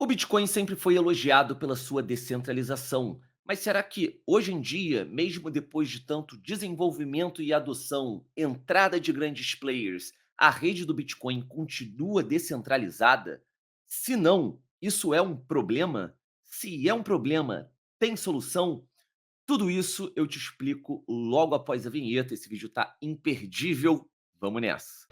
O Bitcoin sempre foi elogiado pela sua descentralização, mas será que hoje em dia, mesmo depois de tanto desenvolvimento e adoção, entrada de grandes players, a rede do Bitcoin continua descentralizada? Se não, isso é um problema? Se é um problema, tem solução? Tudo isso eu te explico logo após a vinheta. Esse vídeo está imperdível. Vamos nessa.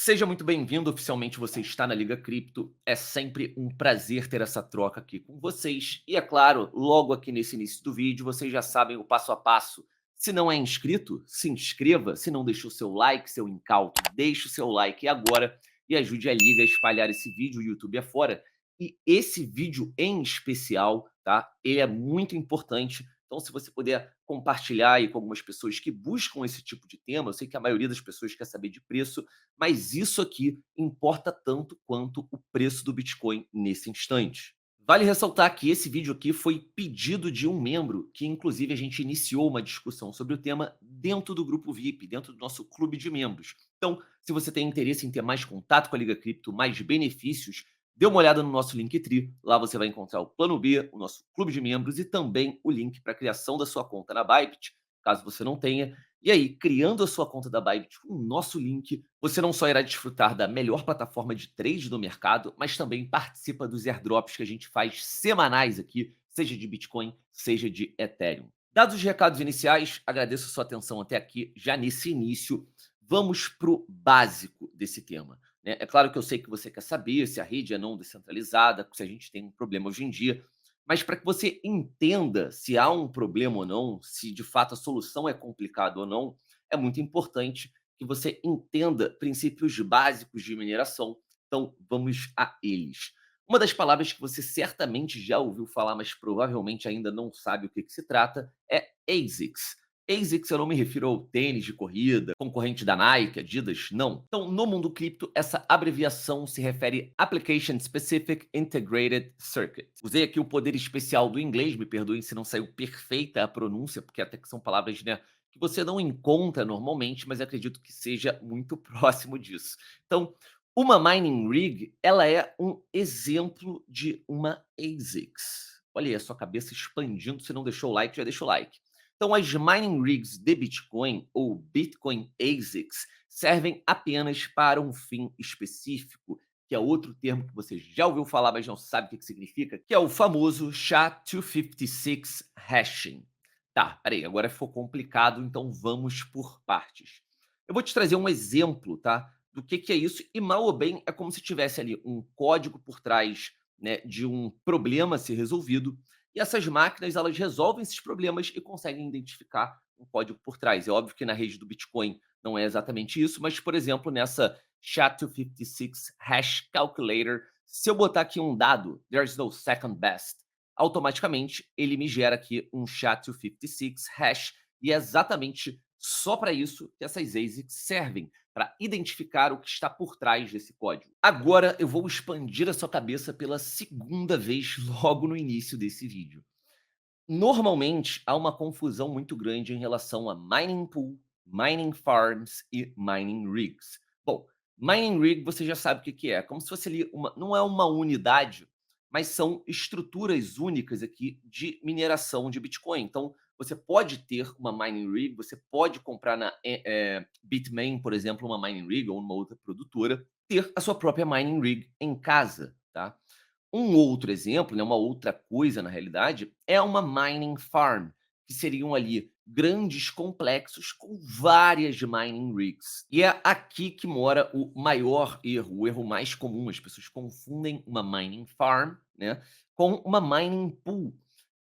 Seja muito bem-vindo, oficialmente você está na Liga Cripto. É sempre um prazer ter essa troca aqui com vocês. E é claro, logo aqui nesse início do vídeo, vocês já sabem o passo a passo. Se não é inscrito, se inscreva. Se não deixou seu like, seu incauto, deixe o seu like agora e ajude a Liga a espalhar esse vídeo, o YouTube afora. E esse vídeo em especial, tá? Ele é muito importante. Então, se você puder compartilhar aí com algumas pessoas que buscam esse tipo de tema, eu sei que a maioria das pessoas quer saber de preço, mas isso aqui importa tanto quanto o preço do Bitcoin nesse instante. Vale ressaltar que esse vídeo aqui foi pedido de um membro, que inclusive a gente iniciou uma discussão sobre o tema dentro do grupo VIP, dentro do nosso clube de membros. Então, se você tem interesse em ter mais contato com a Liga Cripto, mais benefícios, dê uma olhada no nosso Linktree. Lá você vai encontrar o Plano B, o nosso clube de membros e também o link para a criação da sua conta na Bybit, caso você não tenha. E aí, criando a sua conta da Bybit com o nosso link, você não só irá desfrutar da melhor plataforma de trade do mercado, mas também participa dos airdrops que a gente faz semanais aqui, seja de Bitcoin, seja de Ethereum. Dados os recados iniciais, agradeço a sua atenção até aqui. Já nesse início, vamos para o básico desse tema, né? É claro que eu sei que você quer saber se a rede é não descentralizada, se a gente tem um problema hoje em dia, mas para que você entenda se há um problema ou não, se de fato a solução é complicada ou não, é muito importante que você entenda princípios básicos de mineração. Então, vamos a eles. Uma das palavras que você certamente já ouviu falar, mas provavelmente ainda não sabe o que se trata, é ASICs. ASICs eu não me refiro ao tênis de corrida, concorrente da Nike, Adidas, não. Então, no mundo cripto, essa abreviação se refere Application Specific Integrated Circuit. Usei aqui o poder especial do inglês, me perdoem se não saiu perfeita a pronúncia, porque até que são palavras, né, que você não encontra normalmente, mas acredito que seja muito próximo disso. Então, uma mining rig, ela é um exemplo de uma ASICs. Olha aí a sua cabeça expandindo, se não deixou o like, já deixa o like. Então, as mining rigs de Bitcoin, ou Bitcoin ASICs, servem apenas para um fim específico, que é outro termo que você já ouviu falar, mas não sabe o que significa, que é o famoso SHA-256 hashing. Tá, peraí, agora ficou complicado, então vamos por partes. Eu vou te trazer um exemplo, tá, do que é isso, e mal ou bem é como se tivesse ali um código por trás, né, de um problema a ser resolvido, e essas máquinas elas resolvem esses problemas e conseguem identificar um código por trás. É óbvio que na rede do Bitcoin não é exatamente isso, mas, por exemplo, nessa SHA-256 Hash Calculator, se eu botar aqui um dado, there's no second best, automaticamente ele me gera aqui um SHA-256 hash, e é exatamente só para isso que essas ASICs servem, para identificar o que está por trás desse código. Agora eu vou expandir a sua cabeça pela segunda vez logo no início desse vídeo. Normalmente, há uma confusão muito grande em relação a mining pool, mining farms e mining rigs. Bom, mining rig você já sabe o que é. É como se fosse ali uma, não é uma unidade, mas são estruturas únicas aqui de mineração de Bitcoin. Então, você pode ter uma mining rig, você pode comprar na Bitmain, por exemplo, uma mining rig ou numa outra produtora, ter a sua própria mining rig em casa, tá? Um outro exemplo, né, uma outra coisa na realidade, é uma mining farm, que seriam ali grandes complexos com várias mining rigs. E é aqui que mora o maior erro, o erro mais comum. As pessoas confundem uma mining farm, né, com uma mining pool.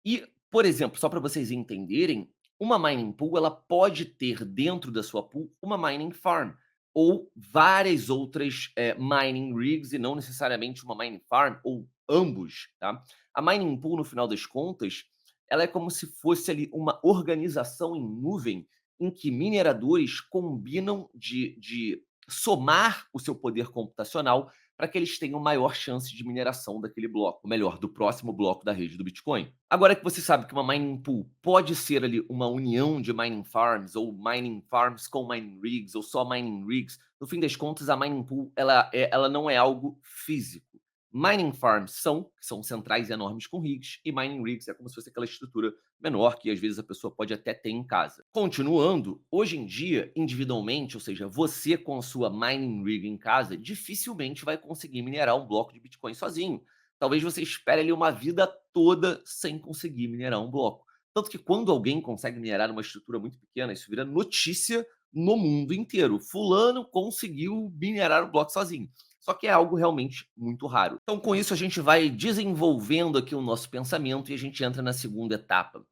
E, por exemplo, só para vocês entenderem, uma mining pool ela pode ter dentro da sua pool uma mining farm ou várias outras mining rigs e não necessariamente uma mining farm ou ambos, tá? A mining pool, no final das contas, ela é como se fosse ali uma organização em nuvem em que mineradores combinam de somar o seu poder computacional para que eles tenham maior chance de mineração daquele bloco, ou melhor, do próximo bloco da rede do Bitcoin. Agora que você sabe que uma mining pool pode ser ali uma união de mining farms, ou mining farms com mining rigs, ou só mining rigs, no fim das contas, a mining pool ela não é algo físico. Mining farms são centrais enormes com rigs, e mining rigs é como se fosse aquela estrutura menor que às vezes a pessoa pode até ter em casa. Continuando, hoje em dia, individualmente, ou seja, você com a sua mining rig em casa, dificilmente vai conseguir minerar um bloco de Bitcoin sozinho. Talvez você espere ali uma vida toda sem conseguir minerar um bloco. Tanto que quando alguém consegue minerar uma estrutura muito pequena, isso vira notícia no mundo inteiro. Fulano conseguiu minerar um bloco sozinho. Só que é algo realmente muito raro. Então, com isso, a gente vai desenvolvendo aqui o nosso pensamento e a gente entra na segunda etapa.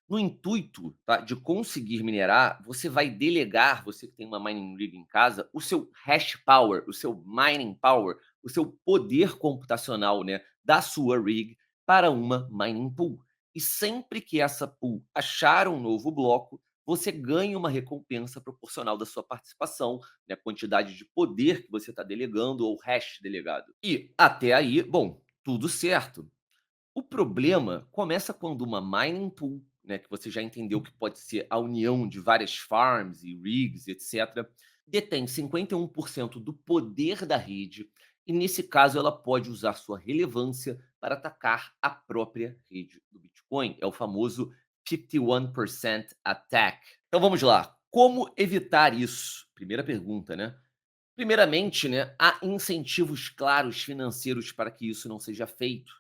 No intuito, tá, de conseguir minerar, você vai delegar, você que tem uma mining rig em casa, o seu hash power, o seu mining power, o seu poder computacional, né, da sua rig para uma mining pool. E sempre que essa pool achar um novo bloco, você ganha uma recompensa proporcional da sua participação, né, a quantidade de poder que você está delegando ou hash delegado. E até aí, bom, tudo certo. O problema começa quando uma mining pool, né, que você já entendeu que pode ser a união de várias farms e rigs, etc., detém 51% do poder da rede, e nesse caso ela pode usar sua relevância para atacar a própria rede do Bitcoin. É o famoso 51% attack. Então vamos lá. Como evitar isso? Primeira pergunta, né? Primeiramente, né, há incentivos claros financeiros para que isso não seja feito.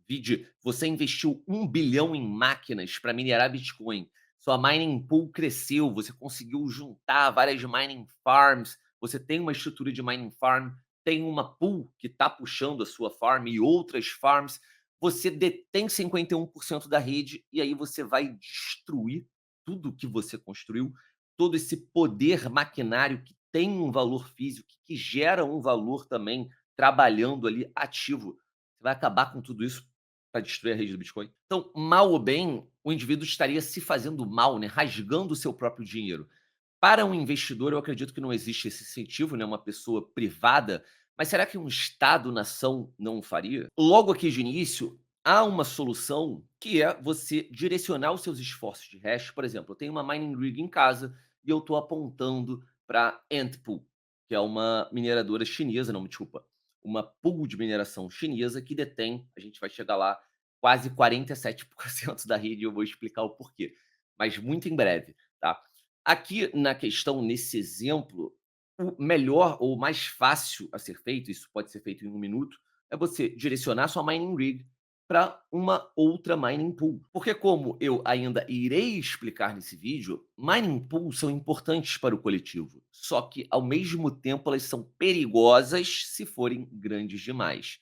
Vide, você investiu 1 bilhão em máquinas para minerar Bitcoin. Sua mining pool cresceu, você conseguiu juntar várias mining farms, você tem uma estrutura de mining farm, tem uma pool que está puxando a sua farm e outras farms. Você detém 51% da rede e aí você vai destruir tudo que você construiu, todo esse poder maquinário que tem um valor físico, que gera um valor também trabalhando ali ativo. Você vai acabar com tudo isso para destruir a rede do Bitcoin. Então, mal ou bem, o indivíduo estaria se fazendo mal, né, rasgando o seu próprio dinheiro. Para um investidor, eu acredito que não existe esse incentivo, né, uma pessoa privada, mas será que um Estado-nação não o faria? Logo aqui de início, há uma solução que é você direcionar os seus esforços de hash. Por exemplo, eu tenho uma mining rig em casa e eu estou apontando para Antpool, que é uma mineradora chinesa, não, me desculpa, uma pool de mineração chinesa que detém, a gente vai chegar lá, quase 47% da rede e eu vou explicar o porquê, mas muito em breve, tá? Aqui na questão, nesse exemplo, o melhor ou mais fácil a ser feito, isso pode ser feito em 1 minuto, é você direcionar sua mining rig para uma outra mining pool. Porque como eu ainda irei explicar nesse vídeo, mining pools são importantes para o coletivo, só que ao mesmo tempo elas são perigosas se forem grandes demais.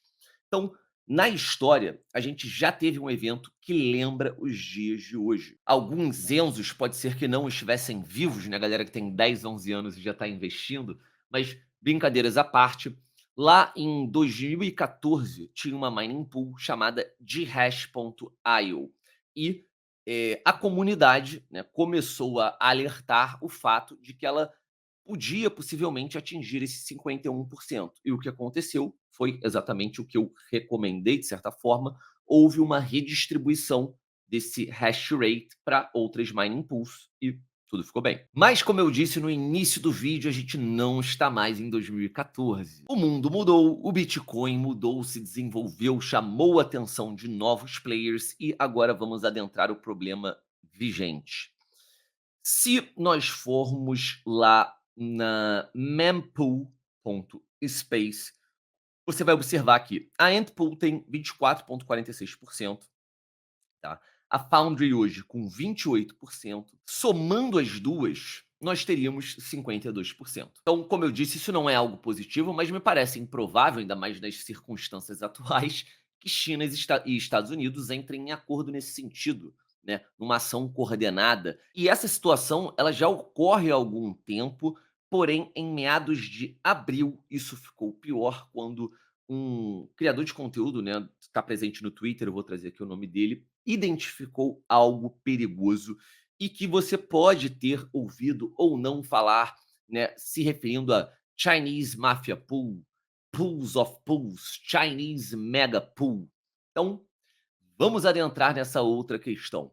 Então, na história, a gente já teve um evento que lembra os dias de hoje. Alguns Enzos pode ser que não estivessem vivos, né, galera que tem 10, 11 anos e já está investindo, mas brincadeiras à parte, lá em 2014 tinha uma mining pool chamada Ghash.io e a comunidade, né, começou a alertar o fato de que ela podia possivelmente atingir esse 51%. E o que aconteceu foi exatamente o que eu recomendei, de certa forma, houve uma redistribuição desse hash rate para outras mining pools e tudo ficou bem. Mas, como eu disse no início do vídeo, a gente não está mais em 2014. O mundo mudou, o Bitcoin mudou, se desenvolveu, chamou a atenção de novos players e agora vamos adentrar o problema vigente. Se nós formos lá na mempool.space, você vai observar que a Antpool tem 24,46%, tá? A Foundry hoje com 28%. Somando as duas, nós teríamos 52%. Então, como eu disse, isso não é algo positivo, mas me parece improvável, ainda mais nas circunstâncias atuais, que China e Estados Unidos entrem em acordo nesse sentido, né, numa ação coordenada. E essa situação ela já ocorre há algum tempo, porém, em meados de abril, isso ficou pior quando um criador de conteúdo, né, está presente no Twitter, eu vou trazer aqui o nome dele, identificou algo perigoso e que você pode ter ouvido ou não falar, né, se referindo a Chinese Mafia Pool, Pools of Pools, Chinese Mega Pool. Então, vamos adentrar nessa outra questão.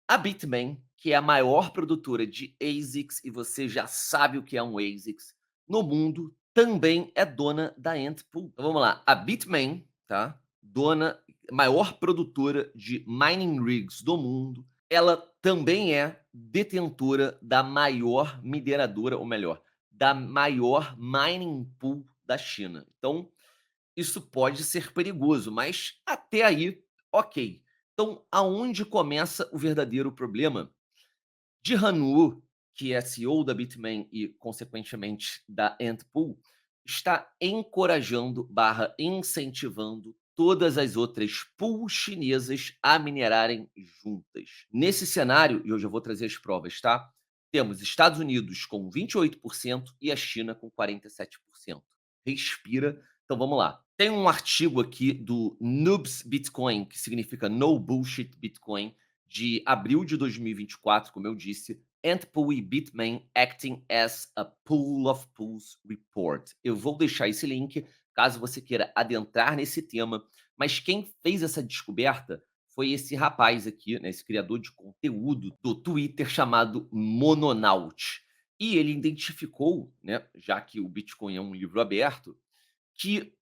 A Bitmain, que é a maior produtora de ASICs, e você já sabe o que é um ASICs, no mundo, também é dona da Ant Pool. Então vamos lá, a Bitmain, tá? Maior produtora de mining rigs do mundo, ela também é detentora da maior mineradora, ou melhor, da maior mining pool da China. Então, isso pode ser perigoso, mas até aí, ok. Então, aonde começa o verdadeiro problema? Jihan Wu, que é CEO da Bitmain e, consequentemente, da Ant Pool, está encorajando barra incentivando todas as outras pools chinesas a minerarem juntas. Nesse cenário, e hoje eu vou trazer as provas, tá? Temos Estados Unidos com 28% e a China com 47%. Respira. Então vamos lá. Tem um artigo aqui do Noobs Bitcoin, que significa No Bullshit Bitcoin, de abril de 2024, como eu disse, Antpool e Bitmain Acting as a Pool of Pools Report. Eu vou deixar esse link caso você queira adentrar nesse tema, mas quem fez essa descoberta foi esse rapaz aqui, né, esse criador de conteúdo do Twitter chamado Mononaut. E ele identificou, né, já que o Bitcoin é um livro aberto, que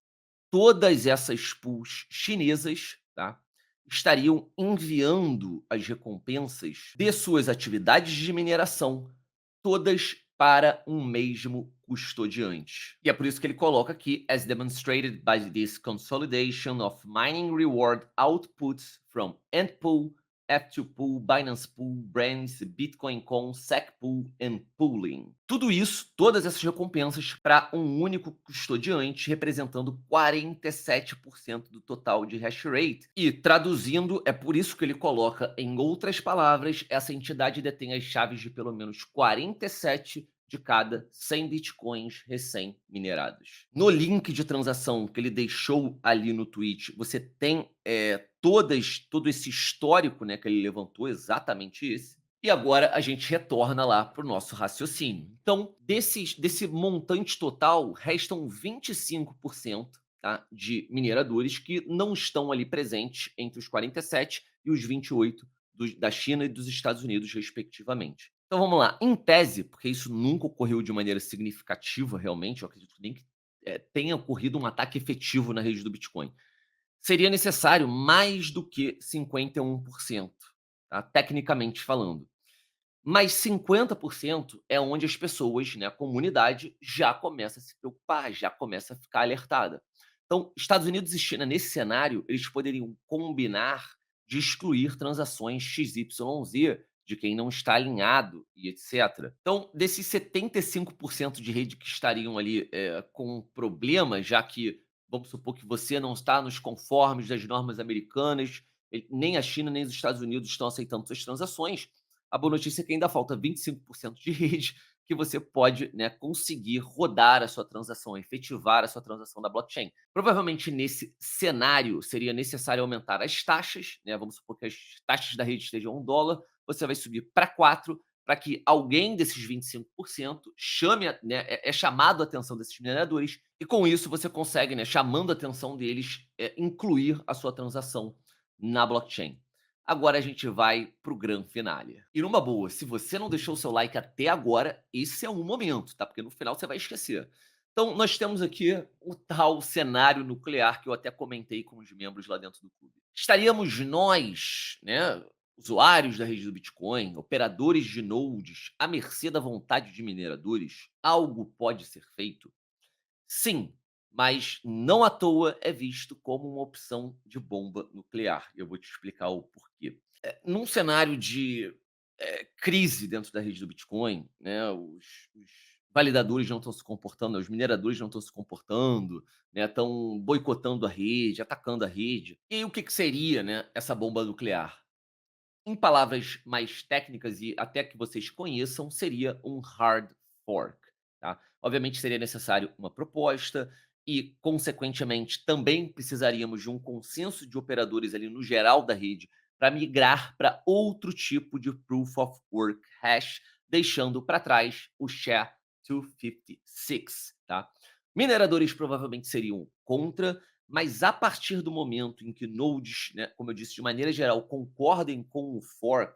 todas essas pools chinesas, tá, estariam enviando as recompensas de suas atividades de mineração, todas para um mesmo custodiante. E é por isso que ele coloca aqui, as demonstrated by this consolidation of mining reward outputs from Antpool, F2Pool, Binance Pool, Brands, Bitcoin Con, SecPool and Pooling. Tudo isso, todas essas recompensas para um único custodiante, representando 47% do total de hash rate. E traduzindo, é por isso que ele coloca, em outras palavras, essa entidade detém as chaves de pelo menos 47 de cada 100 bitcoins recém-minerados. No link de transação que ele deixou ali no tweet, você tem todo esse histórico, né, que ele levantou, exatamente esse. E agora a gente retorna lá para o nosso raciocínio. Então, desse montante total, restam 25%, tá, de mineradores que não estão ali presentes entre os 47 e os 28 da China e dos Estados Unidos, respectivamente. Então vamos lá. Em tese, porque isso nunca ocorreu de maneira significativa realmente, eu acredito nem que tenha ocorrido um ataque efetivo na rede do Bitcoin. Seria necessário mais do que 51%, tá? Tecnicamente falando. Mas 50% é onde as pessoas, né, a comunidade, já começa a se preocupar, já começa a ficar alertada. Então, Estados Unidos e China, nesse cenário, eles poderiam combinar de excluir transações XYZ de quem não está alinhado e etc. Então, desses 75% de rede que estariam ali com problema, já que, vamos supor que você não está nos conformes das normas americanas, nem a China nem os Estados Unidos estão aceitando suas transações, a boa notícia é que ainda falta 25% de rede que você pode, né, conseguir rodar a sua transação, efetivar a sua transação da blockchain. Provavelmente nesse cenário seria necessário aumentar as taxas, né? Vamos supor que as taxas da rede estejam $1, você vai subir para 4 para que alguém desses 25% chame, né, chamado a atenção desses mineradores e com isso você consegue, né, chamando a atenção deles, incluir a sua transação na blockchain. Agora a gente vai para o grande finale. E numa boa, se você não deixou o seu like até agora, esse é um momento, tá? Porque no final você vai esquecer. Então, nós temos aqui o tal cenário nuclear que eu até comentei com os membros lá dentro do clube. Estaríamos nós, né, usuários da rede do Bitcoin, operadores de nodes, à mercê da vontade de mineradores? Algo pode ser feito? Sim, mas não à toa é visto como uma opção de bomba nuclear. Eu vou te explicar o porquê. Num cenário de crise dentro da rede do Bitcoin, né, os validadores não estão se comportando, os mineradores não estão se comportando, né, estão boicotando a rede, atacando a rede. E aí, o que, que seria, né, essa bomba nuclear? Em palavras mais técnicas e até que vocês conheçam, seria um hard fork, tá? Obviamente seria necessário uma proposta e, consequentemente, também precisaríamos de um consenso de operadores ali no geral da rede para migrar para outro tipo de Proof of Work hash, deixando para trás o 256, tá? Mineradores provavelmente seriam contra, mas a partir do momento em que nodes, né, como eu disse, de maneira geral, concordem com o fork,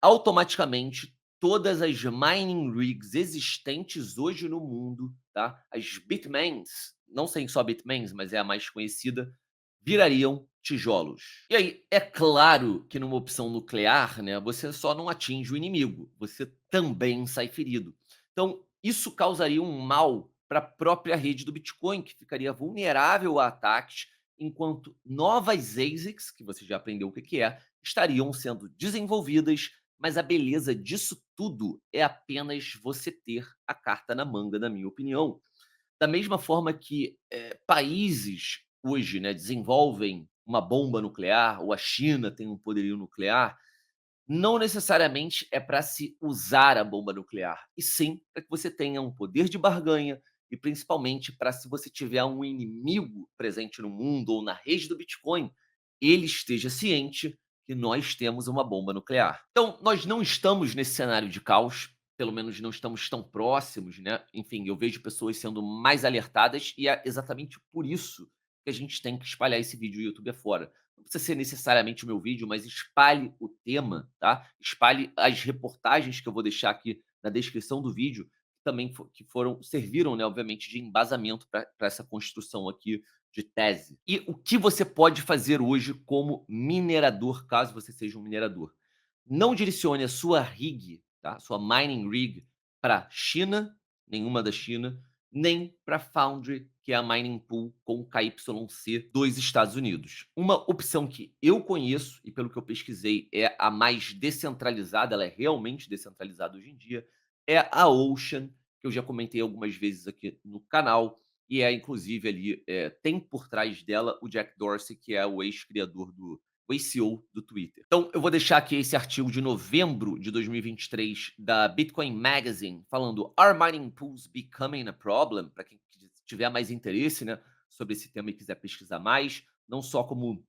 automaticamente todas as mining rigs existentes hoje no mundo, tá? As Bitmains, não sei só Bitmains, mas é a mais conhecida, virariam tijolos. E aí, é claro que numa opção nuclear, né, você só não atinge o inimigo, você também sai ferido. Então, isso causaria um mal para a própria rede do Bitcoin, que ficaria vulnerável a ataques, enquanto novas ASICs, que você já aprendeu o que que é, estariam sendo desenvolvidas, mas a beleza disso tudo é apenas você ter a carta na manga, na minha opinião. Da mesma forma que, países hoje, né, desenvolvem uma bomba nuclear, ou a China tem um poderio nuclear, não necessariamente é para se usar a bomba nuclear, e sim para que você tenha um poder de barganha e principalmente para, se você tiver um inimigo presente no mundo ou na rede do Bitcoin, ele esteja ciente que nós temos uma bomba nuclear. Então, nós não estamos nesse cenário de caos, pelo menos não estamos tão próximos, né? Enfim, eu vejo pessoas sendo mais alertadas e é exatamente por isso que a gente tem que espalhar esse vídeo YouTube afora. Não precisa ser necessariamente o meu vídeo, mas espalhe o tema, tá? Espalhe as reportagens que eu vou deixar aqui na descrição do vídeo, que também que foram, serviram, né, obviamente, de embasamento para essa construção aqui de tese. E o que você pode fazer hoje como minerador, caso você seja um minerador? Não direcione a sua rig, tá? Sua mining rig para China, nenhuma da China, nem para Foundry, que é a mining pool com KYC dos Estados Unidos. Uma opção que eu conheço e pelo que eu pesquisei é a mais descentralizada, ela é realmente descentralizada hoje em dia, é a Ocean, que eu já comentei algumas vezes aqui no canal, e é inclusive ali, tem por trás dela o Jack Dorsey, que é o ex-criador do o ACO do Twitter. Então, eu vou deixar aqui esse artigo de novembro de 2023 da Bitcoin Magazine, falando Are mining pools becoming a problem? Para quem tiver mais interesse, né, sobre esse tema e quiser pesquisar mais, não só como o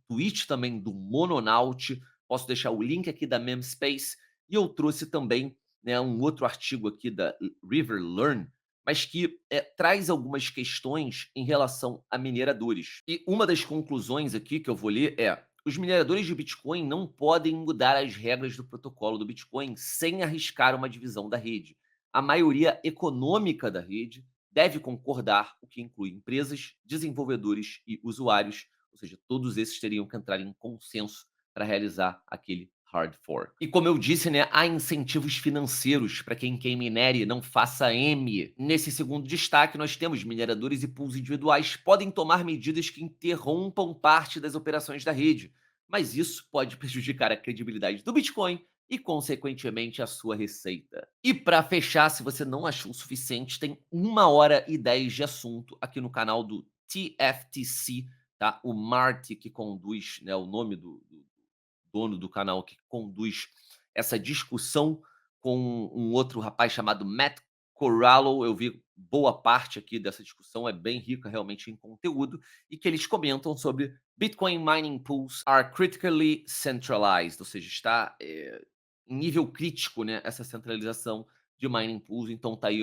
tweet também do Mononaut, posso deixar o link aqui da Memspace, e eu trouxe também, né, um outro artigo aqui da River Learn, mas que traz algumas questões em relação a mineradores. E uma das conclusões aqui que eu vou ler é: os mineradores de Bitcoin não podem mudar as regras do protocolo do Bitcoin sem arriscar uma divisão da rede. A maioria econômica da rede deve concordar, o que inclui empresas, desenvolvedores e usuários, ou seja, todos esses teriam que entrar em consenso para realizar aquele hard fork. E como eu disse, né, há incentivos financeiros para quem minere não faça M. Nesse segundo destaque, nós temos mineradores e pools individuais podem tomar medidas que interrompam parte das operações da rede, mas isso pode prejudicar a credibilidade do Bitcoin e, consequentemente, a sua receita. E para fechar, se você não achou o suficiente, tem 1 hora e 10 de assunto aqui no canal do TFTC, tá? O Marty, que conduz, né, o nome do dono do canal, que conduz essa discussão com um outro rapaz chamado Matt Corallo. Eu vi boa parte aqui dessa discussão, é bem rica realmente em conteúdo, e que eles comentam sobre Bitcoin mining pools are critically centralized, ou seja, está em nível crítico, né, essa centralização de mining pools. Então tá aí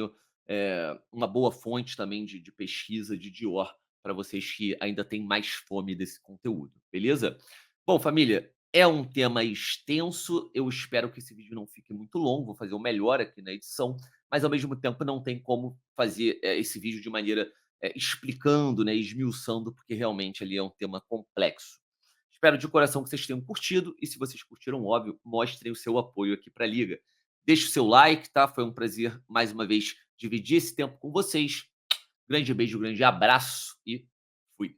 uma boa fonte também de pesquisa de Dior para vocês que ainda têm mais fome desse conteúdo, beleza? Bom, família, é um tema extenso, eu espero que esse vídeo não fique muito longo, vou fazer o melhor aqui na edição, mas ao mesmo tempo não tem como fazer esse vídeo de maneira explicando, né, esmiuçando, porque realmente ali é um tema complexo. Espero de coração que vocês tenham curtido e, se vocês curtiram, óbvio, mostrem o seu apoio aqui para a Liga. Deixe o seu like, tá? Foi um prazer mais uma vez dividir esse tempo com vocês. Grande beijo, grande abraço e fui.